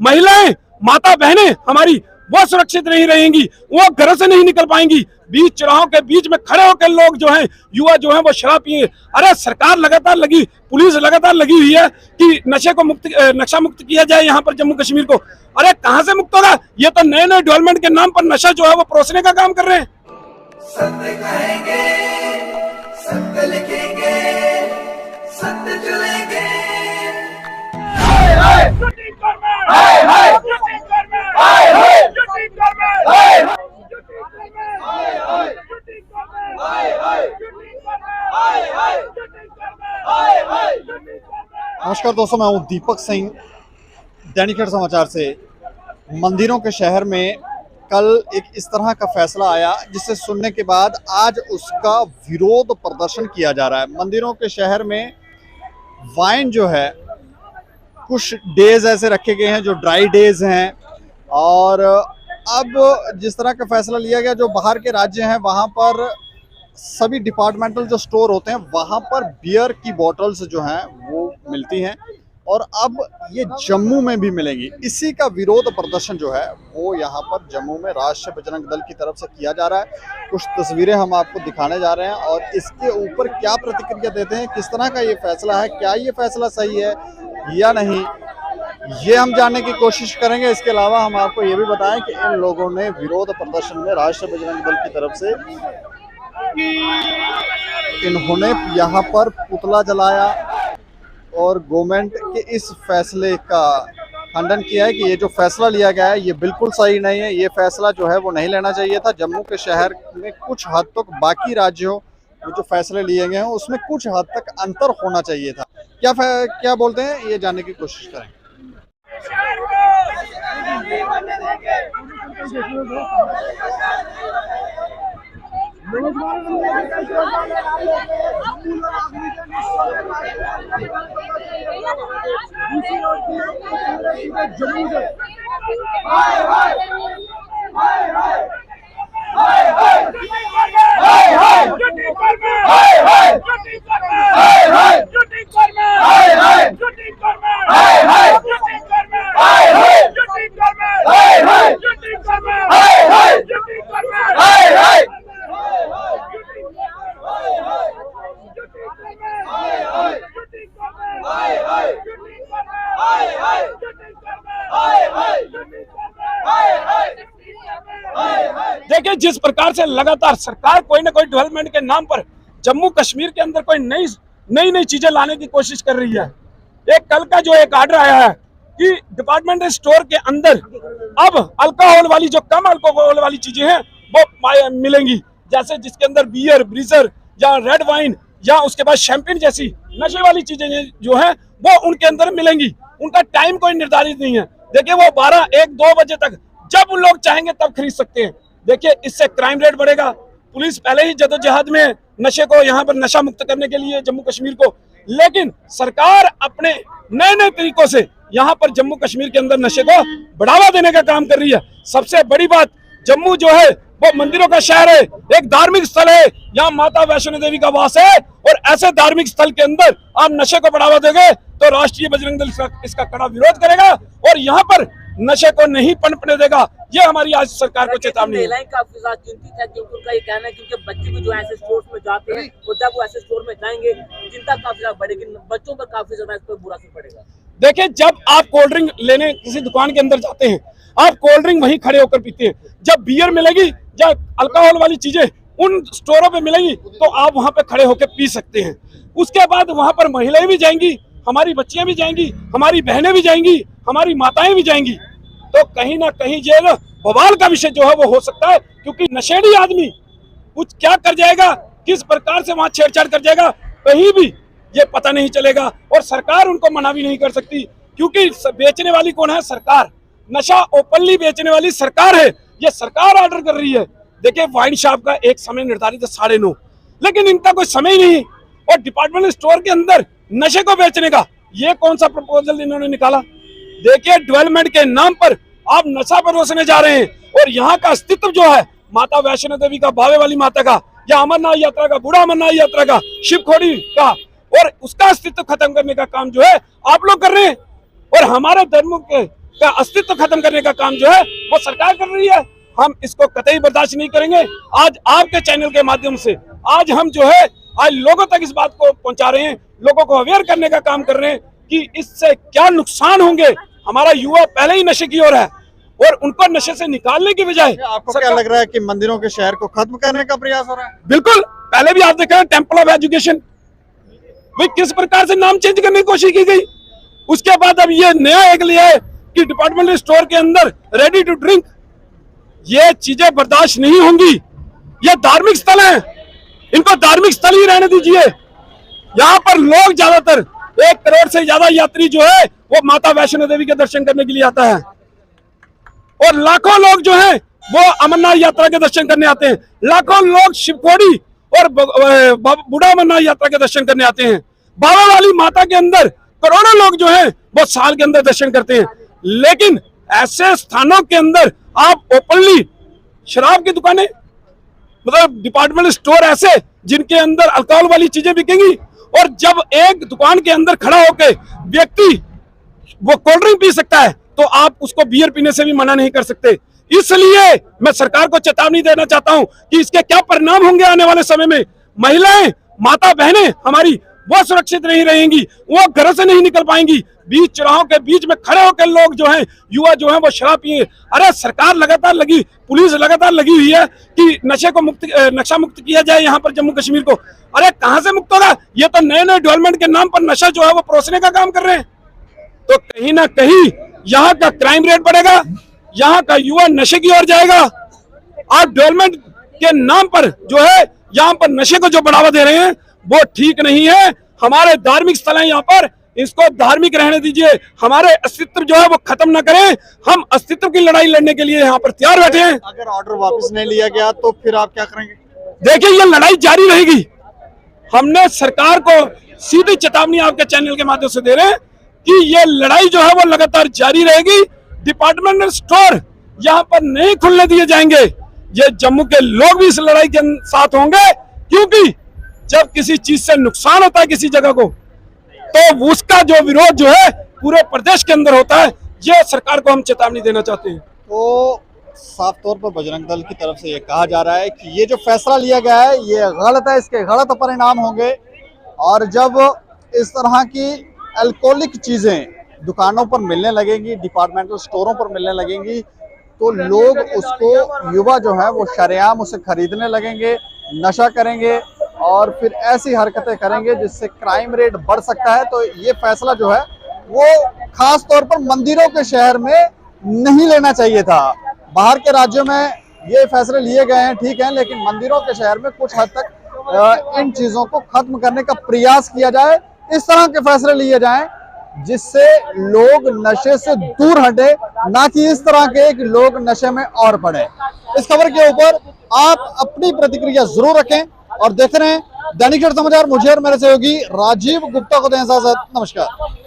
महिलाएं, माता बहनें हमारी वो सुरक्षित नहीं रहेंगी, वो घर से नहीं निकल पाएंगी। बीच चौराहों के बीच में खड़े होकर लोग जो हैं, युवा जो हैं वो शराब पिए। अरे सरकार लगातार लगी, पुलिस लगातार लगी हुई है कि नशे को नशा मुक्त किया जाए यहाँ पर जम्मू कश्मीर को। अरे कहाँ से मुक्त होगा? ये तो नए नए डेवलपमेंट के नाम पर नशा जो है वो परोसने का काम कर रहे हैं। सत्य कहेंगे, सत्य लिखेंगे, सत्य चलेंगे। हाय हाय हाय हाय हाय नमस्कार दोस्तों, मैं हूं दीपक सिंह, दैनिक खेड़ समाचार से। मंदिरों के शहर में कल एक इस तरह का फैसला आया जिसे सुनने के बाद आज उसका विरोध प्रदर्शन किया जा रहा है। मंदिरों के शहर में वाइन जो है कुछ डेज ऐसे रखे गए हैं जो ड्राई डेज हैं, और अब जिस तरह का फैसला लिया गया, जो बाहर के राज्य हैं वहाँ पर सभी डिपार्टमेंटल जो स्टोर होते हैं वहाँ पर बियर की बॉटल्स जो हैं वो मिलती हैं, और अब ये जम्मू में भी मिलेंगी। इसी का विरोध प्रदर्शन जो है वो यहाँ पर जम्मू में राष्ट्रीय बजरंग दल की तरफ से किया जा रहा है। कुछ तस्वीरें हम आपको दिखाने जा रहे हैं और इसके ऊपर क्या प्रतिक्रिया देते हैं, किस तरह का ये फैसला है, क्या ये फैसला सही है या नहीं, ये हम जानने की कोशिश करेंगे। इसके अलावा हम आपको ये भी बताएं कि इन लोगों ने विरोध प्रदर्शन में राष्ट्रीय बजरंग दल की तरफ से इन्होंने यहाँ पर पुतला जलाया और गवर्नमेंट के इस फैसले का खंडन किया है कि ये जो फैसला लिया गया है ये बिल्कुल सही नहीं है। ये फैसला जो है वो नहीं लेना चाहिए था। जम्मू के शहर में कुछ हद तक बाकी राज्यों में जो फैसले लिए गए हैं उसमें कुछ हद तक अंतर होना चाहिए था। क्या बोलते हैं ये जानने की कोशिश करें। देखिए, जिस प्रकार से लगातार सरकार कोई ना कोई डेवलपमेंट के नाम पर जम्मू कश्मीर के अंदर कोई नई चीजें लाने की कोशिश कर रही है। एक कल का जो एक आर्डर आया है कि डिपार्टमेंटल स्टोर के अंदर अब अल्कोहल वाली, जो कम अल्कोहल वाली चीजें हैं वो मिलेंगी, जैसे जिसके अंदर बियर, ब्रीजर या रेड वाइन या उसके बाद शैंपेन जैसी नशे वाली चीजें जो हैं वो उनके अंदर मिलेंगी। उनका टाइम कोई निर्धारित नहीं है। देखिए, वो 12, 1, 2 बजे तक जब उन लोग चाहेंगे तब खरीद सकते हैं। देखिए, इससे क्राइम रेट बढ़ेगा। पुलिस पहले ही जदोजहद में नशे को, यहाँ पर नशा मुक्त करने के लिए जम्मू कश्मीर को, लेकिन सरकार अपने नए नए तरीकों से यहाँ पर जम्मू कश्मीर के अंदर नशे को बढ़ावा देने का काम कर रही है। सबसे बड़ी बात, जम्मू जो है वो मंदिरों का शहर है, एक धार्मिक स्थल है, यहाँ माता वैष्णो देवी का वास है, और ऐसे धार्मिक स्थल के अंदर आप नशे को बढ़ावा दोगे तो राष्ट्रीय बजरंग दल इसका कड़ा विरोध करेगा और यहाँ पर नशे को नहीं पनपने देगा। ये हमारी आज सरकार को चेतावनी है। महिलाएं काफी ज्यादा चिंतित है क्योंकि उनका ये कहना है क्योंकि बच्चे भी जो ऐसे स्टोर में जाते हैं, और जब वो ऐसे स्टोर में जाएंगे चिंता काफी ज्यादा बढ़ेगी, बच्चों पर काफी ज्यादा इस पर बुरा असर पड़ेगा। देखिए, जब आप कोल्ड ड्रिंक लेने किसी दुकान के अंदर जाते हैं, आप कोल्ड ड्रिंक वहीं खड़े होकर पीते हैं। जब बियर मिलेगी या अल्कोहल वाली चीजें उन स्टोरों पे मिलेंगी तो आप वहां पे खड़े होकर पी सकते हैं। उसके बाद वहां पर महिलाएं भी जाएंगी, हमारी बच्चियां भी जाएंगी, हमारी बहनें भी जाएंगी, हमारी माताएं भी जाएंगी। तो कहीं ना कहीं ये बवाल का विषय जो है वो हो सकता है, क्योंकि नशेड़ी आदमी कुछ क्या कर जाएगा, किस प्रकार से वहां छेड़छाड़ कर जाएगा, कहीं भी ये पता नहीं चलेगा। और सरकार उनको मना भी नहीं कर सकती, क्योंकि बेचने वाली कौन है? सरकार। नशा ओपनली बेचने वाली सरकार है, ये सरकार ऑर्डर कर रही है। देखिए, वाइन शॉप का एक समय निर्धारित है 9:30, लेकिन इनका कोई समय नहीं, और डिपार्टमेंटल स्टोर के अंदर नशे को बेचने का ये कौन सा प्रपोजल इन्होंने निकाला? देखिए, डेवलपमेंट के नाम पर आप नशा परोसने जा रहे हैं, और यहाँ का अस्तित्व जो है माता वैष्णो देवी का, बावे वाली माता का, या अमरनाथ यात्रा का, बूढ़ा अमरनाथ यात्रा का, शिवखोड़ी का, और उसका अस्तित्व खत्म करने का काम जो है आप लोग कर रहे हैं। और हमारे धर्म के का अस्तित्व खत्म करने का काम जो है वो सरकार कर रही है। हम इसको कतई बर्दाश्त नहीं करेंगे। आज आपके चैनल के माध्यम से आज हम जो है आज लोगों तक इस बात को पहुंचा रहे हैं, लोगों को अवेयर करने का काम कर रहे हैं कि इससे क्या नुकसान होंगे। हमारा युवा पहले ही नशे की ओर है और उनको नशे से निकालने की बजाय आपको क्या लग रहा है कि मंदिरों के शहर को खत्म करने का प्रयास हो रहा है? बिल्कुल, पहले भी आप देखें टेम्पल ऑफ एजुकेशन भाई किस प्रकार से नाम चेंज करने की कोशिश की गई। उसके बाद अब ये नया एक लिया है कि डिपार्टमेंटल स्टोर के अंदर रेडी टू ड्रिंक। ये चीजें बर्दाश्त नहीं होंगी। ये धार्मिक स्थल है, इनको धार्मिक स्थल ही रहने दीजिए। यहाँ पर लोग ज्यादातर 1 करोड़ से ज्यादा यात्री जो है वो माता वैष्णो देवी के दर्शन करने के लिए आता है और लाखों लोग जो हैं वो अमरनाथ यात्रा के दर्शन करने आते हैं। लाखों लोग शिवखोड़ी और बूढ़ा अमरनाथ यात्रा के दर्शन करने आते हैं। बाबा वाली माता के अंदर करोड़ों लोग जो हैं वो साल के अंदर दर्शन करते हैं। लेकिन ऐसे स्थानों के अंदर आप ओपनली शराब की दुकानें, मतलब डिपार्टमेंट स्टोर ऐसे जिनके अंदर अल्कोहल वाली चीजें बिकेंगी, और जब एक दुकान के अंदर खड़ा होकर व्यक्ति वो कोल्ड ड्रिंक पी सकता है तो आप उसको बियर पीने से भी मना नहीं कर सकते। इसलिए मैं सरकार को चेतावनी देना चाहता हूं कि इसके क्या परिणाम होंगे आने वाले समय में। महिलाएं, माता बहनें हमारी वो सुरक्षित नहीं रहेंगी, वो घरों से नहीं निकल पाएंगी। बीच चौराहों के बीच में खड़े होकर लोग जो हैं, युवा जो हैं वो शराब पिए। अरे सरकार लगातार लगी, पुलिस लगातार लगी हुई है कि नशे को नशा मुक्त किया जाए यहाँ पर जम्मू कश्मीर को। अरे कहां से मुक्त होगा? ये तो नए नए डेवलपमेंट के नाम पर नशा जो है वो परोसने का काम कर रहे हैं। तो कहीं ना कहीं यहाँ का क्राइम रेट बढ़ेगा, यहाँ का युवा नशे की ओर जाएगा। आप डेवलपमेंट के नाम पर जो है यहाँ पर नशे को जो बढ़ावा दे रहे हैं वो ठीक नहीं है। हमारे धार्मिक स्थल है यहाँ पर, इसको धार्मिक रहने दीजिए। हमारे अस्तित्व जो है वो खत्म ना करें। हम अस्तित्व की लड़ाई लड़ने के लिए यहाँ पर तैयार बैठे हैं। अगर ऑर्डर वापस नहीं लिया गया तो फिर आप क्या करेंगे? देखिए ये लड़ाई जारी रहेगी। हमने सरकार को सीधी चेतावनी आपके चैनल के माध्यम से दे रहे हैं कि ये लड़ाई जो है वो लगातार जारी रहेगी। डिपार्टमेंटल स्टोर यहाँ पर नहीं खुलने दिए जाएंगे। ये जम्मू के लोग भी इस लड़ाई के साथ होंगे, क्योंकि जब किसी चीज से नुकसान होता है किसी जगह को तो उसका जो विरोध जो है पूरे प्रदेश के अंदर होता है। ये सरकार को हम चेतावनी देना चाहते हैं। तो साफ तौर पर बजरंग दल की तरफ से ये कहा जा रहा है कि ये जो फैसला लिया गया है ये गलत है, इसके गलत परिणाम होंगे। और जब इस तरह की अल्कोहलिक चीजें दुकानों पर मिलने लगेंगी, डिपार्टमेंटल स्टोरों पर मिलने लगेंगी, तो लोग उसको, युवा जो है वो शरेआम उसे खरीदने लगेंगे, नशा करेंगे और फिर ऐसी हरकतें करेंगे जिससे क्राइम रेट बढ़ सकता है। तो ये फैसला जो है वो खास तौर पर मंदिरों के शहर में नहीं लेना चाहिए था। बाहर के राज्यों में ये फैसले लिए गए हैं, ठीक है, लेकिन मंदिरों के शहर में कुछ हद तक इन चीजों को खत्म करने का प्रयास किया जाए, इस तरह के फैसले लिए जाएं जिससे लोग नशे से दूर हटे, ना कि इस तरह के कि लोग नशे में और पड़े। इस खबर के ऊपर आप अपनी प्रतिक्रिया जरूर रखें और देखते रहें दैनिक समाचार। मुझे और मेरे सहयोगी राजीव गुप्ता को दें इजाजत। नमस्कार।